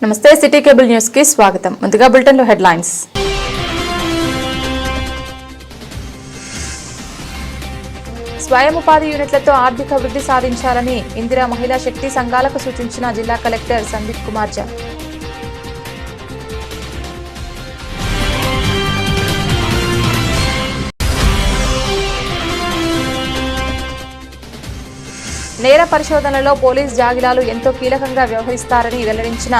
నమస్తే city cable news కి స్వాగతం. ముందుగా బులెటిన్ లో హెడ్లైన్స్. స్వయం ఉపాధి యూనిట్లతో ఆర్థిక వృద్ధి సాధించాలని ఇందిరా మహిళా శక్తి సంఘాలకు సూచించిన జిల్లా కలెక్టర్ సందీప్ కుమార్ ఝా. నేర పరిశోధనలో పోలీస్ జాగిలాలు ఎంతో కీలకంగా వ్యవహరిస్తారని వెల్లడించిన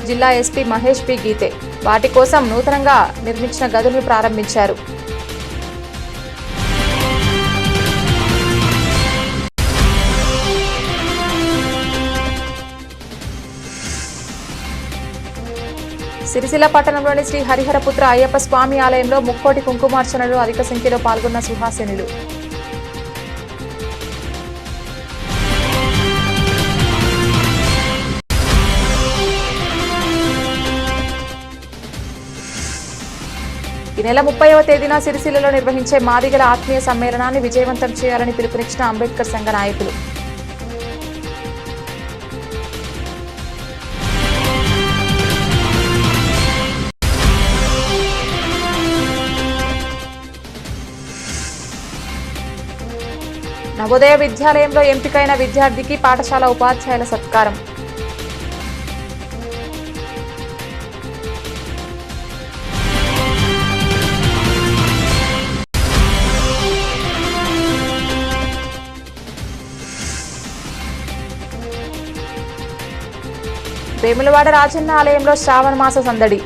జిల్లా ఎస్పీ మహేష్ పి గీతే. వాటి కోసం నూతనంగా నిర్మించిన గదులను ప్రారంభించారు. సిరిసిల్ల పట్టణంలోని శ్రీ హరిహరపుత్ర అయ్యప్ప స్వామి ఆలయంలో ముక్కోటి కుంకుమార్చనలో అధిక సంఖ్యలో పాల్గొన్న సుహాసినులు. ఈ నెల 30వ తేదీన సిరిసిల్లలో నిర్వహించే మాదిగల ఆత్మీయ సమ్మేళనాన్ని విజయవంతం చేయాలని పిలుపునిచ్చిన అంబేద్కర్ సంఘ నాయకులు. నవోదయ విద్యాలయంలో ఎంపికైన విద్యార్థికి పాఠశాల ఉపాధ్యాయుల సత్కారం. వేములవాడ రాజన్న ఆలయంలో శ్రావణ మాస సందడి.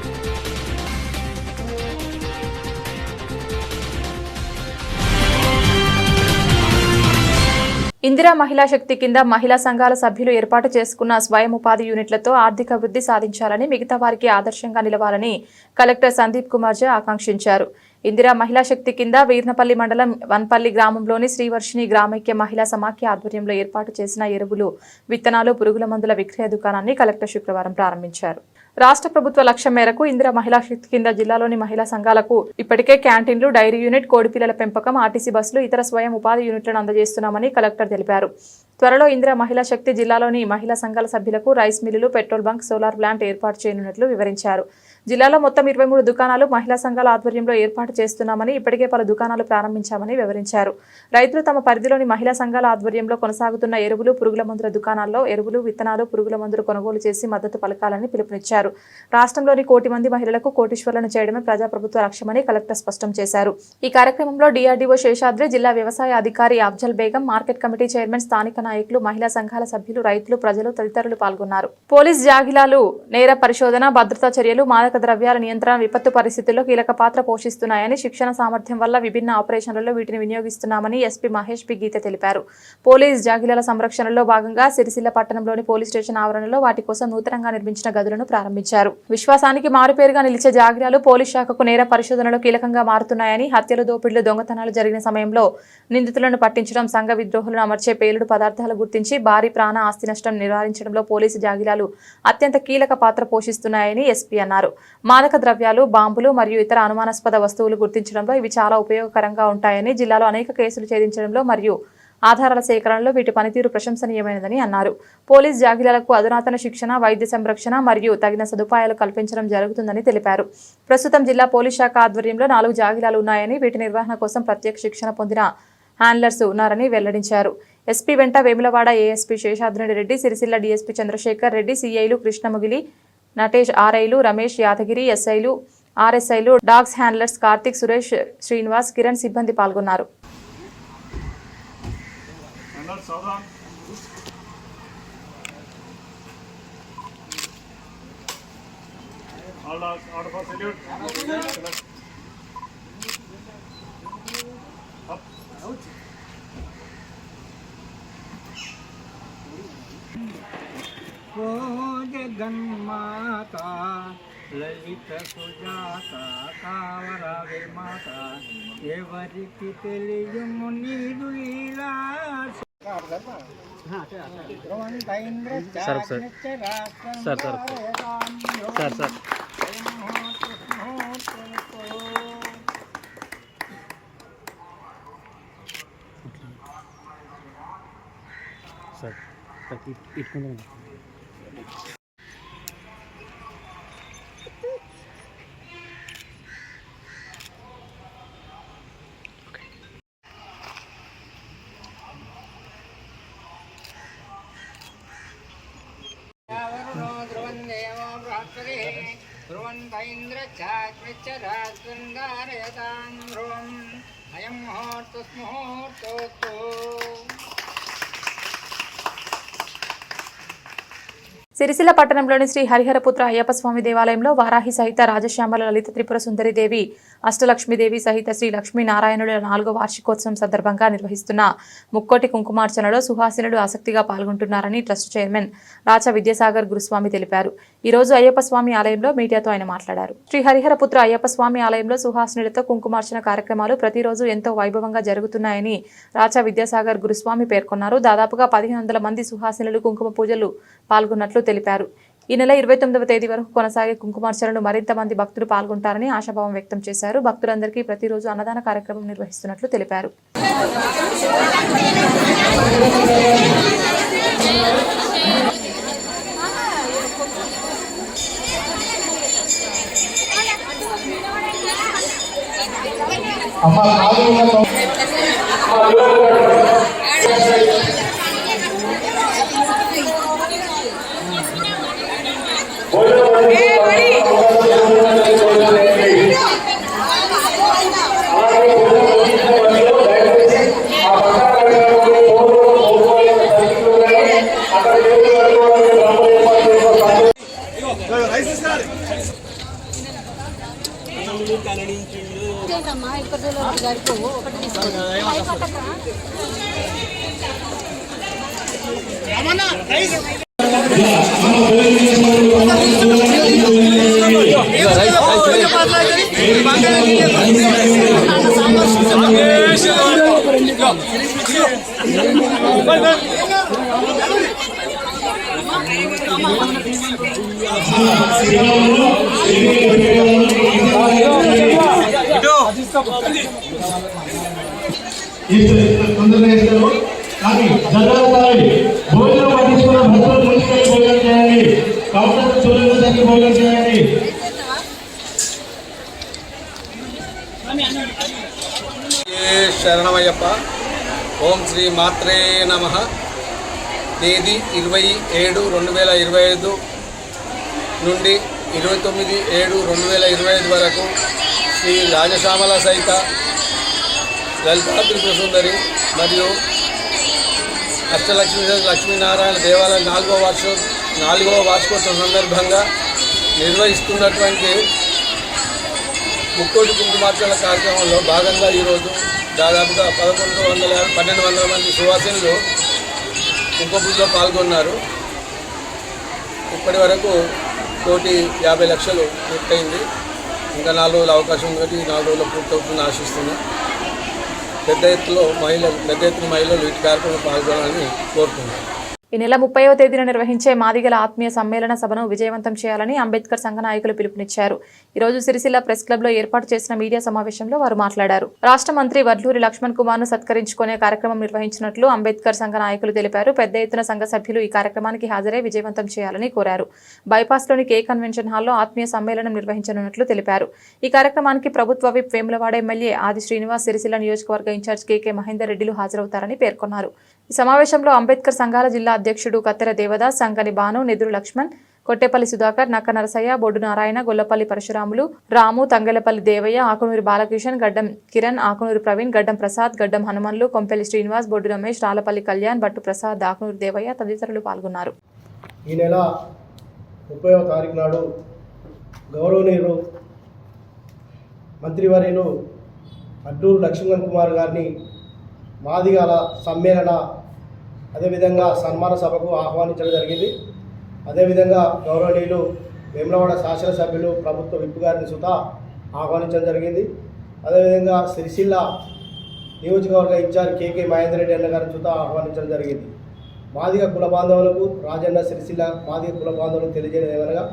ఇందిరా మహిళా శక్తి కింద మహిళా సంఘాల సభ్యులు ఏర్పాటు చేసుకున్న స్వయం ఉపాధి యూనిట్లతో ఆర్థిక వృద్ధి సాధించాలని, మిగతా వారికి ఆదర్శంగా నిలవాలని కలెక్టర్ సందీప్ కుమార్ ఝా ఆకాంక్షించారు. ఇందిరా మహిళా శక్తి కింద వీర్నపల్లి మండలం వన్పల్లి గ్రామంలోని శ్రీవర్షిణి గ్రామైక్య మహిళా సమాఖ్య ఆధ్వర్యంలో ఏర్పాటు చేసిన ఎరువులు, విత్తనాలు, పురుగుల మందుల విక్రయ దుకాణాన్ని కలెక్టర్ శుక్రవారం ప్రారంభించారు. రాష్ట్ర ప్రభుత్వ లక్ష్యం మేరకు ఇందిరా మహిళా శక్తి కింద జిల్లాలోని మహిళా సంఘాలకు ఇప్పటికే క్యాంటీన్లు, డైరీ యూనిట్, కోడిపిల్లల పెంపకం, ఆర్టీసీ బస్సులు, ఇతర స్వయం ఉపాధి యూనిట్లను అందజేస్తున్నామని కలెక్టర్ తెలిపారు. త్వరలో ఇందిరా మహిళా శక్తి జిల్లాలోని మహిళా సంఘాల సభ్యులకు రైస్ మిల్లులు, పెట్రోల్ బంక్, సోలార్ ప్లాంట్ ఏర్పాటు చేయనున్నట్లు వివరించారు. జిల్లాలో మొత్తం 23 దుకాణాలు మహిళా సంఘాల ఆధ్వర్యంలో ఏర్పాటు చేస్తున్నామని, ఇప్పటికే పలు దుకాణాలు ప్రారంభించామని వివరించారు. రైతులు తమ పరిధిలోని మహిళా సంఘాల ఆధ్వర్యంలో కొనసాగుతున్న ఎరువులు, పురుగుల మందుల దుకాణాల్లో ఎరువులు, విత్తనాలు, పురుగుల మందులు కొనుగోలు చేసి మద్దతు పలకాలని పిలుపునిచ్చారు. రాష్ట్రంలోని 1 కోటి మంది మహిళలకు కోటీశ్వరులను చేయడమే ప్రజాప్రభుత్వ లక్ష్యమని కలెక్టర్ స్పష్టం చేశారు. ఈ కార్యక్రమంలో డిఆర్డీఓ శేషాద్రి, జిల్లా వ్యవసాయ అధికారి Afzal Begum, market committee chairman, స్థానిక నాయకులు, మహిళా సంఘాల సభ్యులు, రైతులు, ప్రజలు తదితరులు పాల్గొన్నారు. పోలీస్ జాగిలాలు నేర పరిశోధన, భద్రతా చర్యలు, మాదక ద్రవ్యాల నియంత్రణ, విపత్తు పరిస్థితుల్లో కీలక పాత్ర పోషిస్తున్నాయని, శిక్షణ సామర్థ్యం వల్ల విభిన్న ఆపరేషన్లలో వీటిని వినియోగిస్తున్నామని ఎస్పీ మహేష్ పి గీతే తెలిపారు. పోలీస్ జాగిలాల సంరక్షణలో భాగంగా సిరిసిల్ల పట్టణంలోని పోలీస్ స్టేషన్ ఆవరణలో వాటి కోసం నూతనంగా నిర్మించిన గదులను ప్రారంభించారు. విశ్వాసానికి మారుపేరుగా నిలిచే జాగిలాలు పోలీస్ శాఖకు నేర పరిశోధనలో కీలకంగా మారుతున్నాయని, హత్యలు, దోపిడీలు, దొంగతనాలు జరిగిన సమయంలో నిందితులను పట్టించడం, సంఘ విద్రోహులను అమర్చే పేలుడు పదార్థాలు గుర్తించి భారీ ప్రాణ ఆస్తి నష్టం నివారించడంలో పోలీసు జాగిలాలు అత్యంత కీలక పాత్ర పోషిస్తున్నాయని ఎస్పీ అన్నారు. మాదక ద్రవ్యాలు, బాంబులు మరియు ఇతర అనుమానాస్పద వస్తువులు గుర్తించడంలో ఇవి చాలా ఉపయోగకరంగా ఉంటాయని, జిల్లాలో అనేక కేసులు ఛేదించడంలో మరియు ఆధారాల సేకరణలో వీటి పనితీరు ప్రశంసనీయమైనదని అన్నారు. పోలీస్ జాగిలాలకు అధునాతన శిక్షణ, వైద్య సంరక్షణ మరియు తగిన సదుపాయాలు కల్పించడం జరుగుతుందని తెలిపారు. ప్రస్తుతం జిల్లా పోలీస్ శాఖ ఆధ్వర్యంలో 4 జాగిలాలు ఉన్నాయని, వీటి నిర్వహణ కోసం ప్రత్యేక శిక్షణ పొందిన హ్యాండ్లర్స్ ఉన్నారని వెల్లడించారు. ఎస్పీ వెంట వేములవాడ ఏఎస్పీ శేషాద్రి రెడ్డి, సిరిసిల్ల డీఎస్పీ చంద్రశేఖర్ రెడ్డి, సిఐలు కృష్ణముగిలి, నటేష్, ఆర్ఐలు రమేష్, యాదగిరి, ఎస్ఐలు, ఆర్ఎస్ఐలు, డాగ్స్ హ్యాండ్లర్స్ కార్తిక్, సురేష్, శ్రీనివాస్, కిరణ్ సిబ్బంది పాల్గొన్నారు. ఓ జగన్మాత లలిత సుజాత కావరావే మాత ఎవరికి తెలియము నీరు లీలా. ध्रुवन्तैन्द्रचाग्निचराग्रन्धारयतां ध्रुवम् अयं मुहूर्तस्मुहूर्तोऽस्तु। సిరిసిల్ల పట్టణంలోని శ్రీ హరిహరపుత్ర అయ్యప్ప స్వామి దేవాలయంలో వారాహి సహిత రాజశ్యామల లలిత త్రిపుర సుందరిదేవి అష్టలక్ష్మీదేవి సహిత శ్రీ లక్ష్మీనారాయణుల 4వ వార్షికోత్సవం సందర్భంగా నిర్వహిస్తున్న ముక్కోటి కుంకుమార్చనలో సుహాసినులు ఆసక్తిగా పాల్గొంటున్నారని ట్రస్ట్ చైర్మన్ రాచా విద్యాసాగర్ గురుస్వామి తెలిపారు. ఈ రోజు అయ్యప్ప స్వామి ఆలయంలో మీడియాతో ఆయన మాట్లాడారు. శ్రీ హరిహరపుత్ర అయ్యప్ప స్వామి ఆలయంలో సుహాసినులతో కుంకుమార్చన కార్యక్రమాలు ప్రతిరోజు ఎంతో వైభవంగా జరుగుతున్నాయని రాచా విద్యాసాగర్ గురుస్వామి పేర్కొన్నారు. దాదాపుగా 1500 మంది సుహాసినులు కుంకుమ పూజలు పాల్గొన్నట్లు తెలిపారు. ఈ నెల 29వ తేదీ వరకు కొనసాగే కుంకుమార్చనలు మరింత మంది భక్తులు పాల్గొంటారని ఆశాభావం వ్యక్తం చేశారు. భక్తులందరికీ ప్రతిరోజు అన్నదాన కార్యక్రమం నిర్వహిస్తున్నట్లు తెలిపారు. శరణమయ్యప్ప. ఓం శ్రీ మాత్రే నమః. తేదీ 27/7/2025 నుండి 29/7/2025 వరకు శ్రీ రాజశ్యామల సహిత లలితా త్రిపుర సుందరి మరియు లక్ష్మీనారాయణ దేవాలయం 4వ వార్షికోత్సవం సందర్భంగా నిర్వహిస్తున్నటువంటి ముక్కోటి కుంకుమార్చన కార్యక్రమంలో భాగంగా ఈరోజు దాదాపుగా 1200 మంది సువాసినులు కుంకుమ పూజలో పాల్గొన్నారు. ఇప్పటి వరకు 1,50,00,000 పూర్తయింది. ఇంకా 4 రోజుల అవకాశం ఉంది. 4 రోజుల్లో పూర్తవుతుందని ఆశిస్తున్నాం. పెద్ద ఎత్తున మహిళలు వీటి కార్యక్రమంలో పాల్గొనాలని కోరుతున్నాం. ఈ నెల 30వ తేదీన నిర్వహించే మాదిగల ఆత్మీయ సమ్మేళన సభను విజయవంతం చేయాలని అంబేద్కర్ సంఘ నాయకులు పిలుపునిచ్చారు. ఈ రోజు సిరిసిల్ల ప్రెస్ క్లబ్ లో ఏర్పాటు చేసిన మీడియా సమావేశంలో వారు మాట్లాడారు. రాష్ట్ర మంత్రి వడ్లూరి లక్ష్మణ్ కుమార్ ను సత్కరించుకునే కార్యక్రమం నిర్వహించినట్లు అంబేద్కర్ సంఘ నాయకులు తెలిపారు. పెద్ద ఎత్తున సంఘ సభ్యులు ఈ కార్యక్రమానికి హాజరై విజయవంతం చేయాలని కోరారు. బైపాస్ లోని కే కన్వెన్షన్ హాల్లో ఆత్మీయ సమ్మేళనం నిర్వహించనున్నట్లు తెలిపారు. ఈ కార్యక్రమానికి ప్రభుత్వ విప్ వేములవాడ ఎమ్మెల్యే ఆది శ్రీనివాస్, సిరిసిల్ల నియోజకవర్గ ఇన్ఛార్జ్ కేకే మహేందర్ రెడ్డిలు హాజరవుతారని పేర్కొన్నారు. ఈ సమావేశంలో అంబేద్కర్ సంఘాల జిల్లా అధ్యక్షుడు కత్తెర దేవదాస్, సంగని బాను, నెదురు లక్ష్మణ్, కొట్టేపల్లి సుధాకర్, నక్క నరసయ్య, బొడ్డు నారాయణ, గొల్లపల్లి పరశురాములు, రాము, తంగెలపల్లి దేవయ్య, ఆకునూరి బాలకిషన్, గడ్డం కిరణ్, ఆకునూరి ప్రవీణ్, గడ్డం ప్రసాద్, గడ్డం హనుమన్లు, కొంపెల్లి శ్రీనివాస్, బొడ్డు రమేష్, రాలపల్లి కళ్యాణ్, బట్టు ప్రసాద్, ఆకునూరి దేవయ్య తదితరులు పాల్గొన్నారు. ఈ నెల 30వ తారీఖు నాడు గౌరవనీయులు మంత్రివర్యులు అడ్డూరు లక్ష్మణ్ కుమార్ గారిని మాదిగల సమ్మేళన అదేవిధంగా సన్మాన సభకు ఆహ్వానించడం జరిగింది. అదేవిధంగా గౌరవనీయులు వేములవాడ శాసనసభ్యులు ప్రభుత్వ విప్ గారిని సుతా ఆహ్వానించడం జరిగింది. అదేవిధంగా సిరిసిల్ల నియోజకవర్గ ఇన్ఛార్జ్ కేకే మహేందర్ రెడ్డి అన్న గారిని సుతా ఆహ్వానించడం జరిగింది. మాదిగ కుల బాంధవులకు, రాజన్న సిరిసిల్ల మాదిగ కుల బాంధవులకు తెలియజేయడం ఏమనగా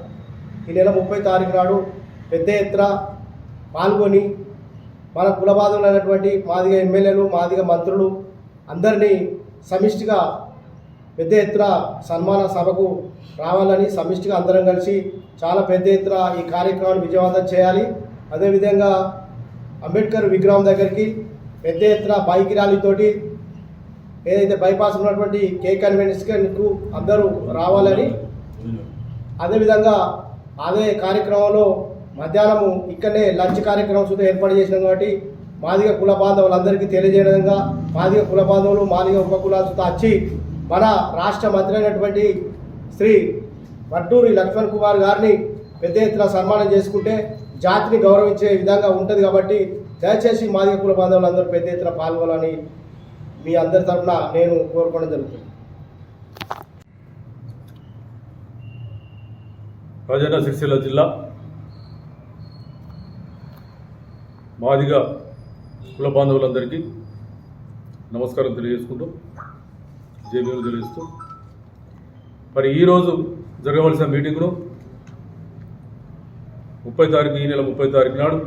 ఈ నెల 30 తారీఖు నాడు పెద్ద ఎత్తున పాల్గొని మన కుల బాంధవులైనటువంటి మాదిగ ఎమ్మెల్యేలు, మాదిగ మంత్రులు అందరినీ సమిష్టిగా పెద్ద ఎత్తున సన్మాన సభకు రావాలని సమిష్టిగా అందరం కలిసి చాలా పెద్ద ఎత్తున ఈ కార్యక్రమాన్ని విజయవంతం చేయాలి. అదేవిధంగా అంబేద్కర్ విగ్రహం దగ్గరికి పెద్ద ఎత్తున బైక్ ర్యాలీతోటి ఏదైతే బైపాస్ ఉన్నటువంటి కే కన్వెన్షన్కు అందరూ రావాలని, అదేవిధంగా అదే కార్యక్రమంలో మధ్యాహ్నము ఇక్కడనే లంచ్ కార్యక్రమం సుతా ఏర్పాటు చేసినాం కాబట్టి మాదిగ కుల బాంధవులందరికీ తెలియజేయడం విధంగా మాదిగ కుల బాంధవులు మాదిగ ఉపకులాలు సుతా వచ్చి మన రాష్ట్ర మంత్రి అయినటువంటి శ్రీ వడ్డూరి లక్ష్మణ్ కుమార్ గారిని పెద్ద ఎత్తున సన్మానం చేసుకుంటే జాతిని గౌరవించే విధంగా ఉంటుంది కాబట్టి దయచేసి మాదిగ కుల బాంధవులందరూ పెద్ద ఎత్తున పాల్గొనాలని మీ అందరి తరఫున నేను కోరుకోవడం జరుగుతుంది. రాజన్న సిరిసిల్ల జిల్లా మాదిగ కుల బాంధవులందరికీ నమస్కారం తెలియజేసుకుంటూ జేబీలు తెలియజేస్తూ మరి ఈరోజు జరగవలసిన మీటింగ్ను 30 తారీఖు ఈ నెల 30 తారీఖు నాడు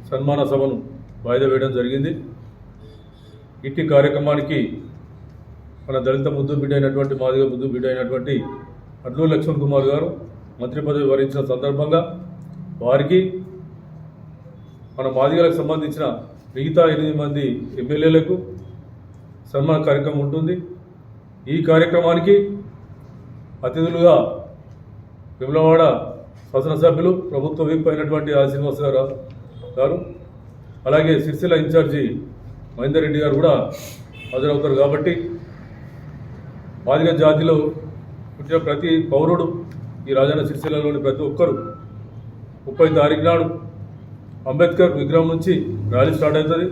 సన్మాన సభను వాయిదా వేయడం జరిగింది. ఇట్టి కార్యక్రమానికి మన దళిత ముద్దు బిడ్డ అయినటువంటి మాదిగ ముద్దు బిడ్డ అయినటువంటి అడ్లూరి లక్ష్మణ్ కుమార్ గారు మంత్రి పదవి వరించిన సందర్భంగా వారికి మన మాదిగలకు సంబంధించిన మిగతా 8 మంది ఎమ్మెల్యేలకు సన్మాన కార్యక్రమం ఉంటుంది. ఈ కార్యక్రమానికి అతిథులుగా వేములవాడ శాసనసభ్యులు ప్రభుత్వ విప్ అయినటువంటి ఆర్ శ్రీనివాస్ గారు అలాగే సిరిసిల్ల ఇన్ఛార్జి మహేందర్ రెడ్డి గారు కూడా హాజరవుతారు. కాబట్టి మాదిగ జాతిలో పుట్టిన ప్రతి పౌరుడు ఈ రాజన్న సిరిసిల్లలోని ప్రతి ఒక్కరు 30 తారీఖు నాడు అంబేద్కర్ విగ్రహం నుంచి ర్యాలీ స్టార్ట్ అవుతుంది.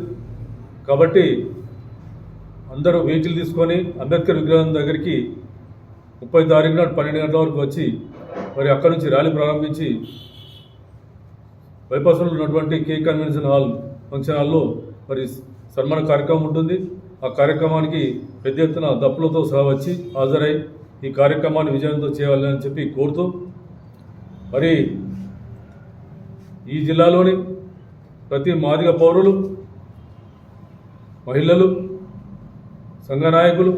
కాబట్టి అందరూ వెహికల్ తీసుకొని అంబేద్కర్ విగ్రహం దగ్గరికి 30 తారీఖు నాడు 12 గంటల వరకు వచ్చి మరి అక్కడి నుంచి ర్యాలీ ప్రారంభించి బైపాస్లో ఉన్నటువంటి కే కన్వెన్షన్ హాల్ ఫంక్షన్ హాల్లో మరి సన్మాన కార్యక్రమం ఉంటుంది. ఆ కార్యక్రమానికి పెద్ద ఎత్తున దప్పులతో సహా వచ్చి హాజరై ఈ కార్యక్రమాన్ని విజయంతో చేయాలని చెప్పి కోరుతూ మరి ఈ జిల్లాలోని ప్రతి మాదిగ పౌరులు, మహిళలు, సంఘ నాయకులు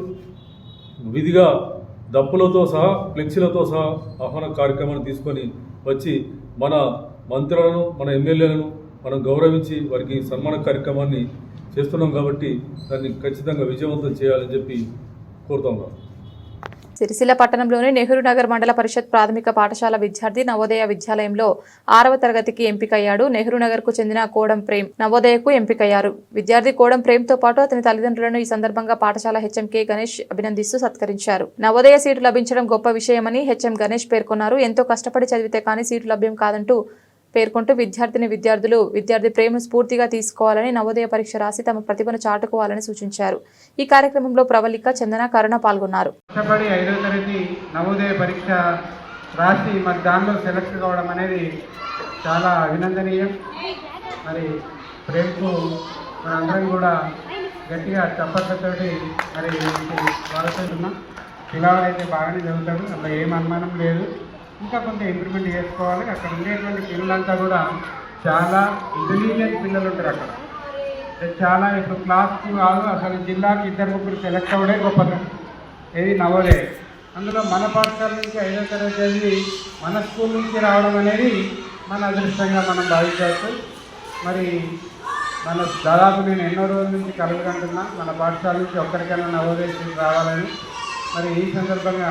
విధిగా దప్పులతో సహా ఫ్లెక్సీలతో సహా ఆహ్వాన కార్యక్రమాన్ని తీసుకొని వచ్చి మన మంత్రులను, మన ఎమ్మెల్యేలను మనం గౌరవించి వారికి సన్మాన కార్యక్రమాన్ని చేస్తున్నాం. కాబట్టి దాన్ని ఖచ్చితంగా విజయవంతం చేయాలని చెప్పి కోరుతున్నాం. సిరిసిల్ల పట్టణంలోని నెహ్రూ నగర్ మండల పరిషత్ ప్రాథమిక పాఠశాల విద్యార్థి నవోదయ విద్యాలయంలో 6వ తరగతికి ఎంపికయ్యాడు. నెహ్రూ నగర్ కు చెందిన కోడం ప్రేమ్ నవోదయకు ఎంపికయ్యారు. విద్యార్థి కోడం ప్రేమ్ తో పాటు అతని తల్లిదండ్రులను ఈ సందర్భంగా పాఠశాల హెచ్ఎం కె గణేష్ అభినందిస్తూ సత్కరించారు. నవోదయ సీటు లభించడం గొప్ప విషయమని హెచ్ఎం గణేష్ పేర్కొన్నారు. ఎంతో కష్టపడి చదివితే కానీ సీటు లభ్యం కాదంటూ పేర్కొంటూ విద్యార్థి ప్రేమను స్ఫూర్తిగా తీసుకోవాలని, నవోదయ పరీక్ష రాసి తమ ప్రతిభను చాటుకోవాలని సూచించారు. ఈ కార్యక్రమంలో ప్రవళిక, చందన, కరుణ పాల్గొన్నారు. కష్టపడి 5వ తరగతి నవోదయ పరీక్ష రాసి మరి దానిలో సెలెక్ట్ కావడం అనేది చాలా అభినందనీయం. మరి ప్రేమకు మనందరం కూడా గట్టిగా చప్పట్లతోటి మరి వాడుతున్నాం. పిల్లవాడైతే బాగానే చదువుతాడు, అట్లా ఏం అనుమానం లేదు. ఇంకా కొంత ఇంప్రూవ్మెంట్ చేసుకోవాలి. అక్కడ ఉండేటువంటి పిల్లలంతా కూడా చాలా ఇంటెలిజెంట్ పిల్లలు ఉంటారు. అక్కడ చాలా ఇప్పుడు క్లాస్కు కాదు, అసలు జిల్లాకి 2-3 సెలెక్ట్ అవ్వడే గొప్పతనం. ఏది నవోదయ. అందులో మన పాఠశాల నుంచి 5వ తరగతి చదివి మన స్కూల్ నుంచి రావడం అనేది మన అదృష్టంగా మనం భావించవచ్చు. మరి మన దాదాపు నేను ఎన్నో రోజుల నుంచి కలగంటున్నా మన పాఠశాల నుంచి ఒక్కరికైనా నవోదయ సీట్ రావాలని. మరి ఈ సందర్భంగా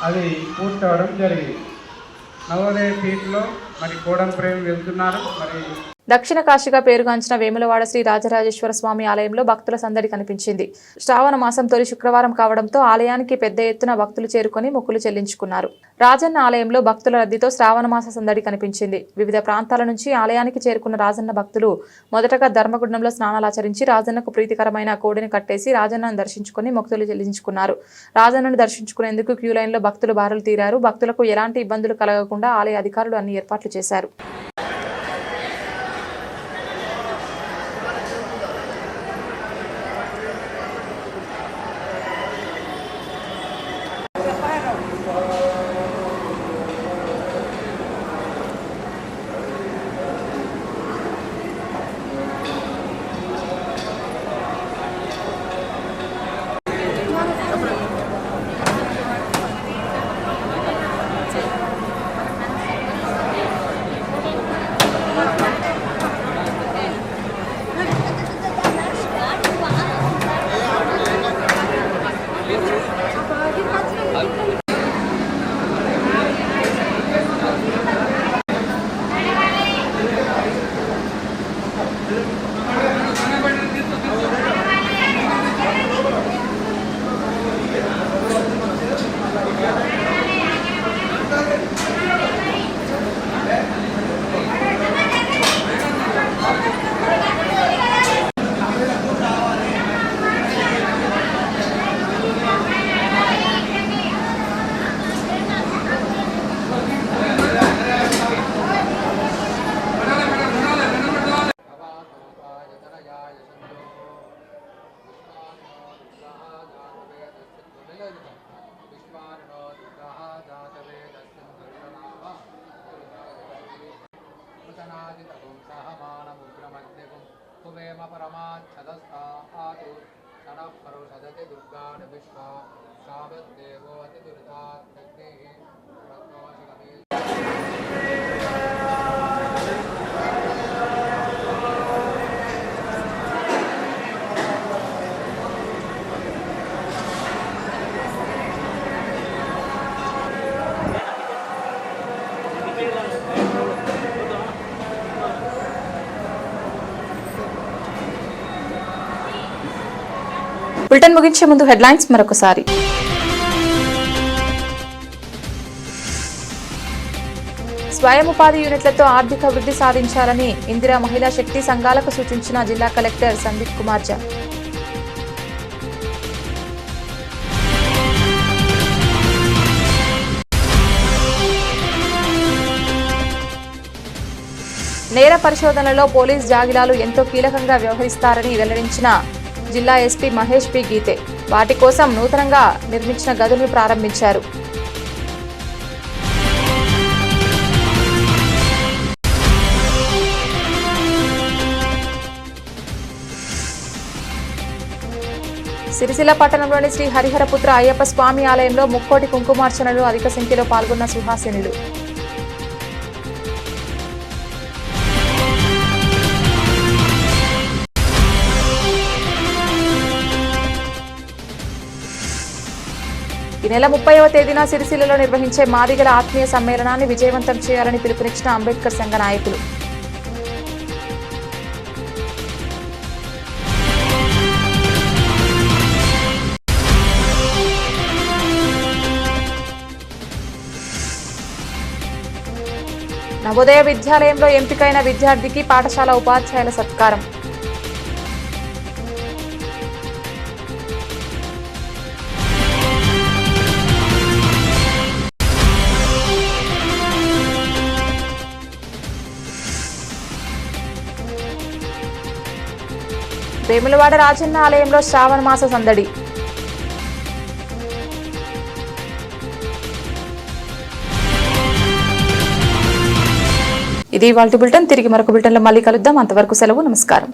అది పూర్తి అవ్వడం జరిగింది. నవోదయ సీట్లో మరి కోడం ప్రేమ్ వెళ్తున్నారు. మరి దక్షిణ కాశీగా పేరుగాంచిన వేములవాడ శ్రీ రాజరాజేశ్వర స్వామి ఆలయంలో భక్తుల సందడి కనిపించింది. శ్రావణ మాసం తొలి శుక్రవారం కావడంతో ఆలయానికి పెద్ద ఎత్తున భక్తులు చేరుకొని మొక్కులు చెల్లించుకున్నారు. రాజన్న ఆలయంలో భక్తుల రద్దీతో శ్రావణ మాస సందడి కనిపించింది. వివిధ ప్రాంతాల నుంచి ఆలయానికి చేరుకున్న రాజన్న భక్తులు మొదటగా ధర్మగుండంలో స్నానాలాచరించి రాజన్నకు ప్రీతికరమైన కోడిని కట్టేసి రాజన్నను దర్శించుకుని మొక్కులు చెల్లించుకున్నారు. రాజన్నను దర్శించుకునేందుకు క్యూ లైన్లో భక్తులు బారులు తీరారు. భక్తులకు ఎలాంటి ఇబ్బందులు కలగకుండా ఆలయ అధికారులు అన్ని ఏర్పాట్లు చేశారు. परमाच्छदस्तातु शनः परोषदति दुर्गान् विश्वा सावद्देवो अति दुर्गात् బులెటిన్ ముగించే ముందు హెడ్లైన్స్ మరొకసారి. స్వయం ఉపాధి యూనిట్లతో ఆర్థిక వృద్ధి సాధించాలని ఇందిరా మహిళా శక్తి సంఘాలకు సూచించిన జిల్లా కలెక్టర్ సందీప్ కుమార్ ఝా. నేర పరిశోధనలో పోలీస్ జాగిలాలు ఎంతో కీలకంగా వ్యవహరిస్తారని వెల్లడించిన జిల్లా ఎస్పీ మహేష్ పి గీతే. వాటి కోసం నూతనంగా నిర్మించిన గదులను ప్రారంభించారు. సిరిసిల్ల పట్టణంలోని శ్రీ హరిహరపుత్ర అయ్యప్ప స్వామి ఆలయంలో ముక్కోటి కుంకుమార్చనలు అధిక సంఖ్యలో పాల్గొన్న సుహాసినులు. ఈ నెల 30వ తేదీన సిరిసిల్లలో నిర్వహించే మాదిగల ఆత్మీయ సమ్మేళనాన్ని విజయవంతం చేయాలని పిలుపునిచ్చిన అంబేద్కర్ సంఘ నాయకులు. నవోదయ విద్యాలయంలో ఎంపికైన విద్యార్థికి పాఠశాల ఉపాధ్యాయుల సత్కారం. వేములవాడ రాజన్న ఆలయంలో శ్రావణ మాస సందడి. ఇది ఇవాల్టి బులెటిన్. తిరిగి మరొక బులెటిన్లో మళ్ళీ కలుద్దాం. అంతవరకు సెలవు. నమస్కారం.